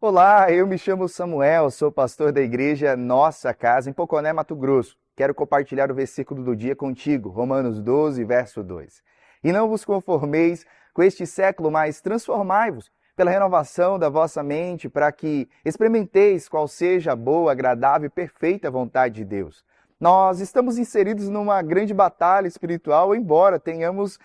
Olá, eu me chamo Samuel, sou pastor da igreja Nossa Casa, em Poconé, Mato Grosso. Quero compartilhar o versículo do dia contigo, Romanos 12, verso 2. E não vos conformeis com este século, mas transformai-vos pela renovação da vossa mente, para que experimenteis qual seja a boa, agradável e perfeita vontade de Deus. Nós estamos inseridos numa grande batalha espiritual, embora tenhamos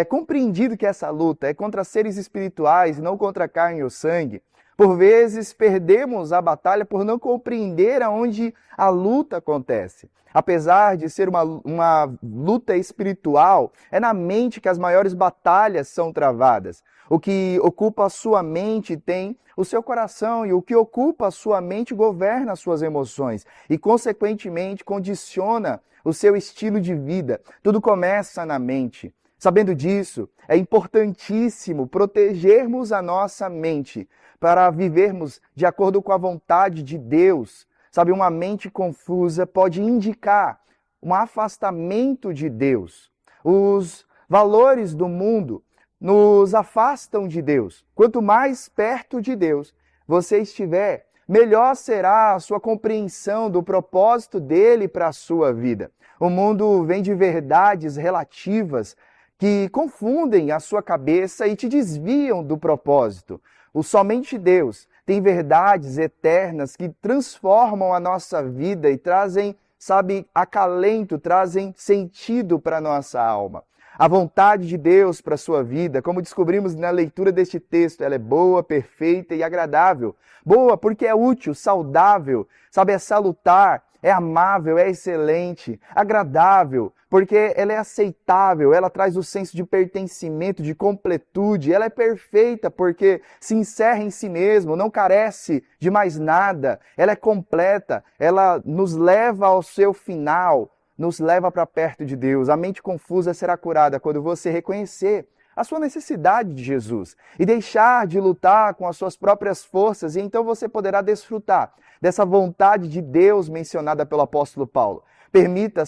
compreendido que essa luta é contra seres espirituais e não contra a carne ou sangue. Por vezes, perdemos a batalha por não compreender aonde a luta acontece. Apesar de ser uma luta espiritual, é na mente que as maiores batalhas são travadas. O que ocupa a sua mente tem o seu coração, e o que ocupa a sua mente governa as suas emoções e, consequentemente, condiciona o seu estilo de vida. Tudo começa na mente. Sabendo disso, é importantíssimo protegermos a nossa mente para vivermos de acordo com a vontade de Deus. Sabe, uma mente confusa pode indicar um afastamento de Deus. Os valores do mundo nos afastam de Deus. Quanto mais perto de Deus você estiver, melhor será a sua compreensão do propósito dele para a sua vida. O mundo vem de verdades relativas que confundem a sua cabeça e te desviam do propósito. Somente Deus tem verdades eternas que transformam a nossa vida e trazem, acalento, trazem sentido para a nossa alma. A vontade de Deus para a sua vida, como descobrimos na leitura deste texto, ela é boa, perfeita e agradável. Boa porque é útil, saudável, é salutar, é amável, é excelente. Agradável porque ela é aceitável, ela traz o senso de pertencimento, de completude. Ela é perfeita porque se encerra em si mesmo, não carece de mais nada. Ela é completa, ela nos leva ao seu final, nos leva para perto de Deus. A mente confusa será curada quando você reconhecer a sua necessidade de Jesus e deixar de lutar com as suas próprias forças, e então você poderá desfrutar dessa vontade de Deus mencionada pelo apóstolo Paulo. Permita,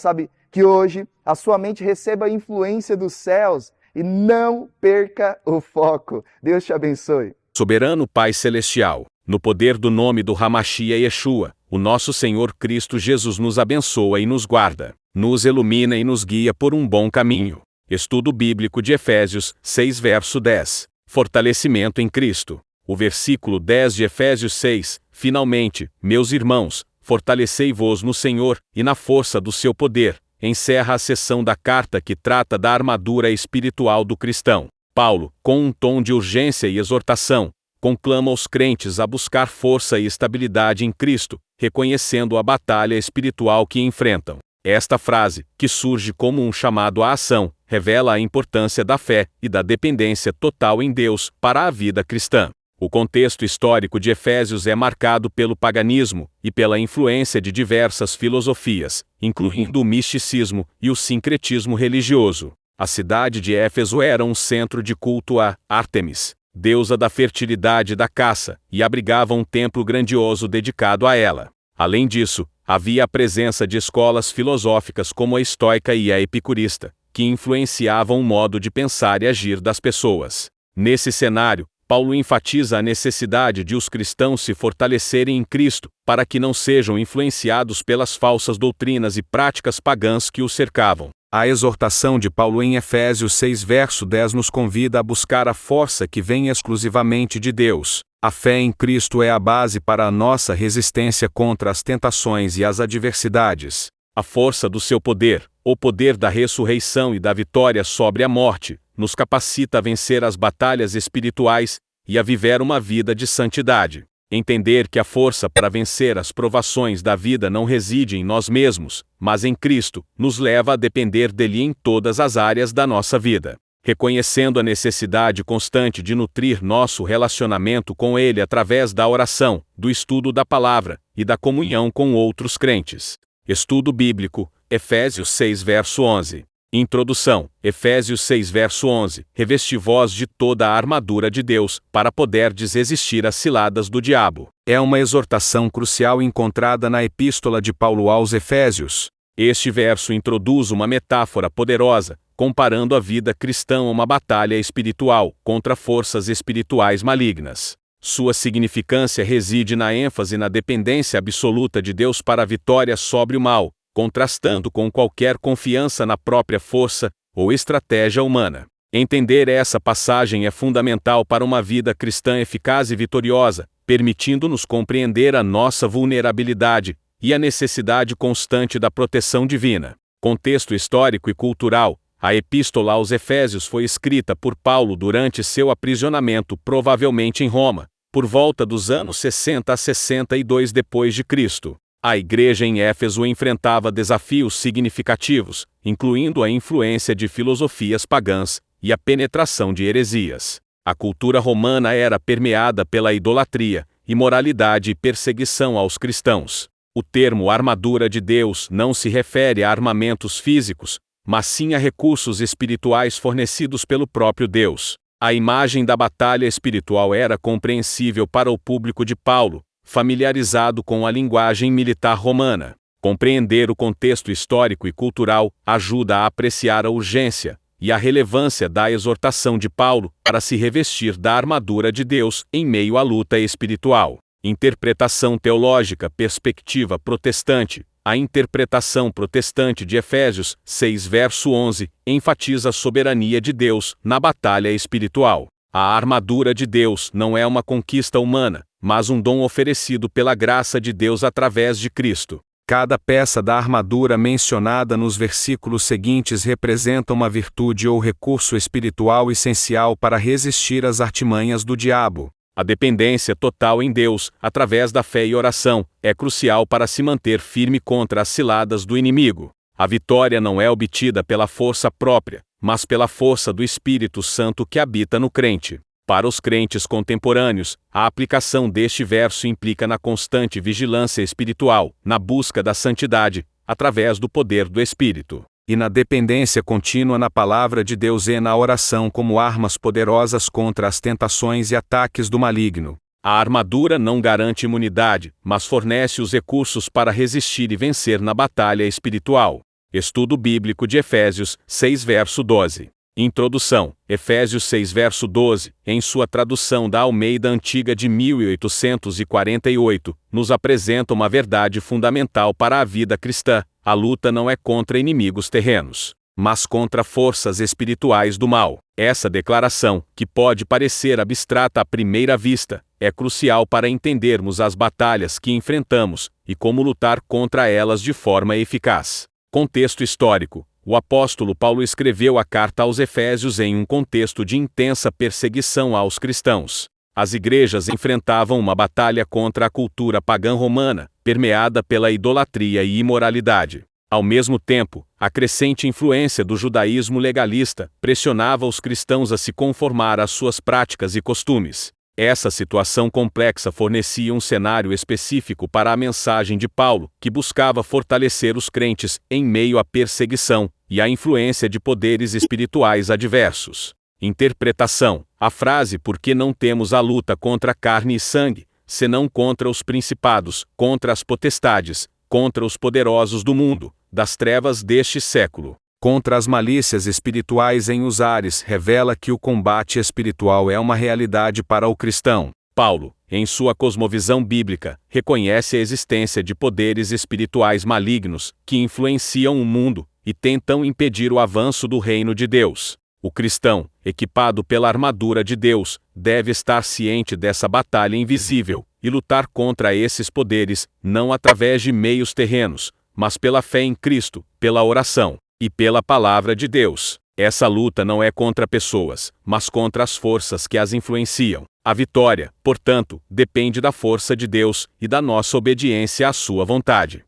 que hoje a sua mente receba a influência dos céus e não perca o foco. Deus te abençoe. Soberano Pai Celestial, no poder do nome do Hamashia Yeshua, o nosso Senhor Cristo Jesus nos abençoa e nos guarda, nos ilumina e nos guia por um bom caminho. Estudo bíblico de Efésios 6, verso 10. Fortalecimento em Cristo. O versículo 10 de Efésios 6, finalmente, meus irmãos, fortalecei-vos no Senhor e na força do seu poder, encerra a seção da carta que trata da armadura espiritual do cristão. Paulo, com um tom de urgência e exortação, conclama os crentes a buscar força e estabilidade em Cristo, reconhecendo a batalha espiritual que enfrentam. Esta frase, que surge como um chamado à ação, revela a importância da fé e da dependência total em Deus para a vida cristã. O contexto histórico de Efésios é marcado pelo paganismo e pela influência de diversas filosofias, incluindo o misticismo e o sincretismo religioso. A cidade de Éfeso era um centro de culto a Ártemis, deusa da fertilidade e da caça, e abrigava um templo grandioso dedicado a ela. Além disso, havia a presença de escolas filosóficas como a estoica e a epicurista, que influenciavam o modo de pensar e agir das pessoas. Nesse cenário, Paulo enfatiza a necessidade de os cristãos se fortalecerem em Cristo, para que não sejam influenciados pelas falsas doutrinas e práticas pagãs que os cercavam. A exortação de Paulo em Efésios 6, verso 10 nos convida a buscar a força que vem exclusivamente de Deus. A fé em Cristo é a base para a nossa resistência contra as tentações e as adversidades. A força do seu poder, o poder da ressurreição e da vitória sobre a morte, nos capacita a vencer as batalhas espirituais e a viver uma vida de santidade. Entender que a força para vencer as provações da vida não reside em nós mesmos, mas em Cristo, nos leva a depender dele em todas as áreas da nossa vida. Reconhecendo a necessidade constante de nutrir nosso relacionamento com ele através da oração, do estudo da palavra e da comunhão com outros crentes. Estudo bíblico, Efésios 6, verso 11. Introdução, Efésios 6, verso 11. Revesti-vos de toda a armadura de Deus, para poderdes resistir às ciladas do diabo. É uma exortação crucial encontrada na Epístola de Paulo aos Efésios. Este verso introduz uma metáfora poderosa, comparando a vida cristã a uma batalha espiritual contra forças espirituais malignas. Sua significância reside na ênfase na dependência absoluta de Deus para a vitória sobre o mal, contrastando com qualquer confiança na própria força ou estratégia humana. Entender essa passagem é fundamental para uma vida cristã eficaz e vitoriosa, permitindo-nos compreender a nossa vulnerabilidade e a necessidade constante da proteção divina. Contexto histórico e cultural. A Epístola aos Efésios foi escrita por Paulo durante seu aprisionamento, provavelmente em Roma, por volta dos anos 60 a 62 d.C. A igreja em Éfeso enfrentava desafios significativos, incluindo a influência de filosofias pagãs e a penetração de heresias. A cultura romana era permeada pela idolatria, imoralidade e perseguição aos cristãos. O termo armadura de Deus não se refere a armamentos físicos, mas sim a recursos espirituais fornecidos pelo próprio Deus. A imagem da batalha espiritual era compreensível para o público de Paulo, familiarizado com a linguagem militar romana. Compreender o contexto histórico e cultural ajuda a apreciar a urgência e a relevância da exortação de Paulo para se revestir da armadura de Deus em meio à luta espiritual. Interpretação teológica. Perspectiva protestante. A interpretação protestante de Efésios 6 verso 11 enfatiza a soberania de Deus na batalha espiritual. A armadura de Deus não é uma conquista humana, mas um dom oferecido pela graça de Deus através de Cristo. Cada peça da armadura mencionada nos versículos seguintes representa uma virtude ou recurso espiritual essencial para resistir às artimanhas do diabo. A dependência total em Deus, através da fé e oração, é crucial para se manter firme contra as ciladas do inimigo. A vitória não é obtida pela força própria, mas pela força do Espírito Santo que habita no crente. Para os crentes contemporâneos, a aplicação deste verso implica na constante vigilância espiritual, na busca da santidade, através do poder do Espírito, e na dependência contínua na palavra de Deus e na oração como armas poderosas contra as tentações e ataques do maligno. A armadura não garante imunidade, mas fornece os recursos para resistir e vencer na batalha espiritual. Estudo bíblico de Efésios 6 verso 12. Introdução. Efésios 6 verso 12, em sua tradução da Almeida Antiga de 1848, nos apresenta uma verdade fundamental para a vida cristã. A luta não é contra inimigos terrenos, mas contra forças espirituais do mal. Essa declaração, que pode parecer abstrata à primeira vista, é crucial para entendermos as batalhas que enfrentamos e como lutar contra elas de forma eficaz. Contexto histórico. O apóstolo Paulo escreveu a carta aos Efésios em um contexto de intensa perseguição aos cristãos. As igrejas enfrentavam uma batalha contra a cultura pagã romana, permeada pela idolatria e imoralidade. Ao mesmo tempo, a crescente influência do judaísmo legalista pressionava os cristãos a se conformar às suas práticas e costumes. Essa situação complexa fornecia um cenário específico para a mensagem de Paulo, que buscava fortalecer os crentes em meio à perseguição e à influência de poderes espirituais adversos. Interpretação. A frase "porque não temos a luta contra carne e sangue, senão contra os principados, contra as potestades, contra os poderosos do mundo, das trevas deste século, contra as malícias espirituais em os ares", revela que o combate espiritual é uma realidade para o cristão. Paulo, em sua cosmovisão bíblica, reconhece a existência de poderes espirituais malignos que influenciam o mundo e tentam impedir o avanço do reino de Deus. O cristão, equipado pela armadura de Deus, deve estar ciente dessa batalha invisível e lutar contra esses poderes, não através de meios terrenos, mas pela fé em Cristo, pela oração e pela palavra de Deus. Essa luta não é contra pessoas, mas contra as forças que as influenciam. A vitória, portanto, depende da força de Deus e da nossa obediência à sua vontade.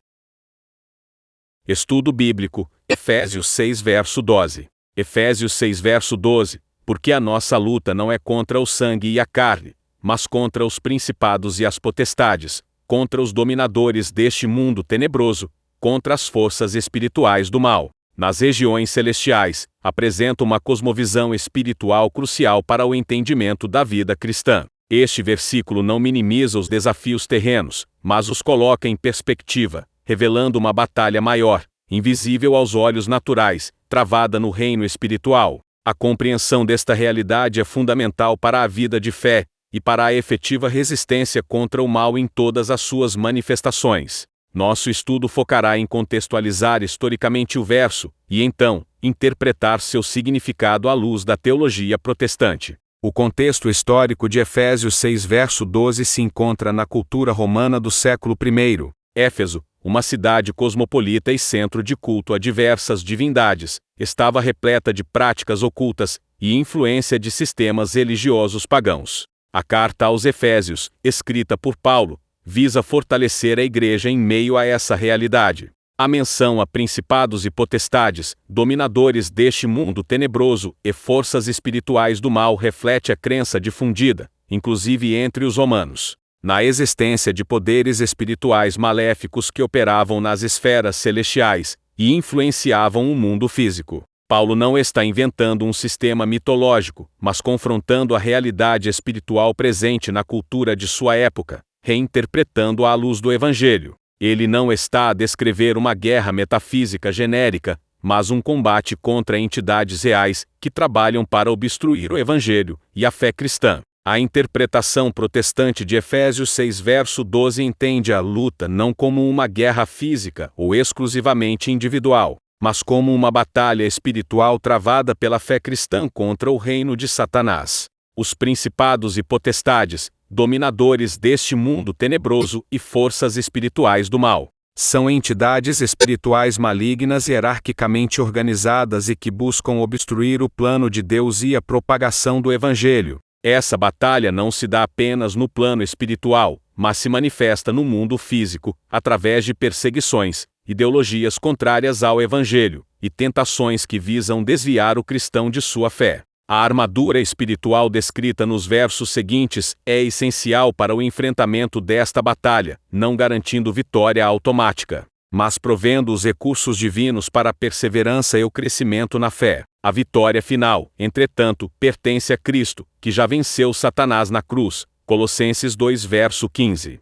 Estudo bíblico. Efésios 6 verso 12. Efésios 6 verso 12. Porque a nossa luta não é contra o sangue e a carne, mas contra os principados e as potestades, contra os dominadores deste mundo tenebroso, contra as forças espirituais do mal nas regiões celestiais. Apresenta uma cosmovisão espiritual crucial para o entendimento da vida cristã. Este versículo não minimiza os desafios terrenos, mas os coloca em perspectiva, revelando uma batalha maior, invisível aos olhos naturais, travada no reino espiritual. A compreensão desta realidade é fundamental para a vida de fé e para a efetiva resistência contra o mal em todas as suas manifestações. Nosso estudo focará em contextualizar historicamente o verso, e então, interpretar seu significado à luz da teologia protestante. O contexto histórico de Efésios 6 verso 12 se encontra na cultura romana do século I. Éfeso, uma cidade cosmopolita e centro de culto a diversas divindades, estava repleta de práticas ocultas e influência de sistemas religiosos pagãos. A carta aos Efésios, escrita por Paulo, visa fortalecer a igreja em meio a essa realidade. A menção a principados e potestades, dominadores deste mundo tenebroso e forças espirituais do mal reflete a crença difundida, inclusive entre os romanos, na existência de poderes espirituais maléficos que operavam nas esferas celestiais e influenciavam o mundo físico. Paulo não está inventando um sistema mitológico, mas confrontando a realidade espiritual presente na cultura de sua época, reinterpretando-a à luz do Evangelho. Ele não está a descrever uma guerra metafísica genérica, mas um combate contra entidades reais que trabalham para obstruir o Evangelho e a fé cristã. A interpretação protestante de Efésios 6 verso 12 entende a luta não como uma guerra física ou exclusivamente individual, mas como uma batalha espiritual travada pela fé cristã contra o reino de Satanás. Os principados e potestades, dominadores deste mundo tenebroso e forças espirituais do mal, são entidades espirituais malignas hierarquicamente organizadas e que buscam obstruir o plano de Deus e a propagação do Evangelho. Essa batalha não se dá apenas no plano espiritual, mas se manifesta no mundo físico, através de perseguições, ideologias contrárias ao Evangelho, e tentações que visam desviar o cristão de sua fé. A armadura espiritual descrita nos versos seguintes é essencial para o enfrentamento desta batalha, não garantindo vitória automática, mas provendo os recursos divinos para a perseverança e o crescimento na fé. A vitória final, entretanto, pertence a Cristo, que já venceu Satanás na cruz. Colossenses 2 verso 15.